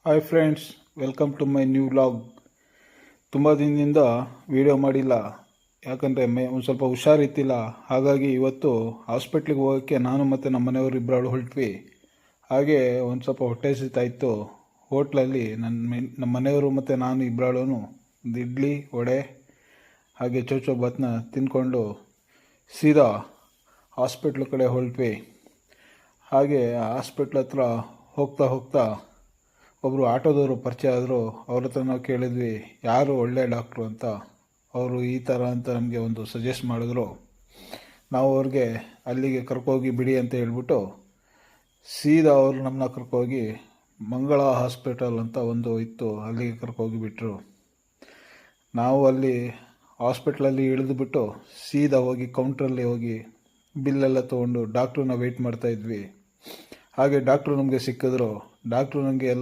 Hi friends, welcome to my new vlog. ತುಂಬ ದಿನದಿಂದ video ಮಾಡಿಲ್ಲ, ಯಾಕಂದರೆ ಒಂದು ಸ್ವಲ್ಪ ಹುಷಾರಿತ್ತಿಲ್ಲ. ಹಾಗಾಗಿ ಇವತ್ತು ಹಾಸ್ಪಿಟ್ಲಿಗೆ ಹೋಗೋಕ್ಕೆ ನಾನು ಮತ್ತು ನಮ್ಮ ಮನೆಯವರು ಇಬ್ಬರು ಹೊರಟ್ವಿ. ಹಾಗೆ ಒಂದು ಸ್ವಲ್ಪ ಹೊಟ್ಟೆ ಹಸಿತಾ ಇತ್ತು. ಹೋಟ್ಲಲ್ಲಿ ನಮ್ಮ ಮನೆಯವರು ಮತ್ತು ನಾನು ಇಬ್ಬರು ಒಂದು ಇಡ್ಲಿ, ವಡೆ ಹಾಗೆ ಚೌಚೌ ಭಾತ್ನ ತಿಂದ್ಕೊಂಡು ಸೀದಾ ಹಾಸ್ಪಿಟ್ಲ್ ಕಡೆ ಹೊರಟ್ವಿ. ಹಾಗೆ ಹಾಸ್ಪಿಟ್ಲ್ ಹತ್ರ ಹೋಗ್ತಾ ಹೋಗ್ತಾ ಒಬ್ಬರು ಆಟೋದವರು ಪರಿಚಯ ಆದರು. ಅವ್ರ ಹತ್ರ ನಾವು ಕೇಳಿದ್ವಿ, ಯಾರು ಒಳ್ಳೆ ಡಾಕ್ಟ್ರು ಅಂತ. ಅವರು ಈ ಥರ ಅಂತ ನಮಗೆ ಒಂದು ಸಜೆಸ್ಟ್ ಮಾಡಿದ್ರು. ನಾವು ಅವ್ರಿಗೆ ಅಲ್ಲಿಗೆ ಕರ್ಕೋಗಿ ಬಿಡಿ ಅಂತ ಹೇಳ್ಬಿಟ್ಟು ಸೀದಾ ಅವರು ನಮ್ಮನ್ನ ಕರ್ಕೋಗಿ ಮಂಗಳ ಹಾಸ್ಪಿಟಲ್ ಅಂತ ಒಂದು ಇತ್ತು, ಅಲ್ಲಿಗೆ ಕರ್ಕೋಗಿಬಿಟ್ರು. ನಾವು ಅಲ್ಲಿ ಹಾಸ್ಪಿಟ್ಲಲ್ಲಿ ಇಳಿದುಬಿಟ್ಟು ಸೀದಾ ಹೋಗಿ ಕೌಂಟ್ರಲ್ಲಿ ಹೋಗಿ ಬಿಲ್ಲೆಲ್ಲ ತೊಗೊಂಡು ಡಾಕ್ಟ್ರನ್ನ ವೆಯ್ಟ್ ಮಾಡ್ತಾಯಿದ್ವಿ. ಹಾಗೆ ಡಾಕ್ಟ್ರು ನಮಗೆ ಸಿಕ್ಕಿದ್ರು. ಡಾಕ್ಟ್ರು ನನಗೆ ಎಲ್ಲ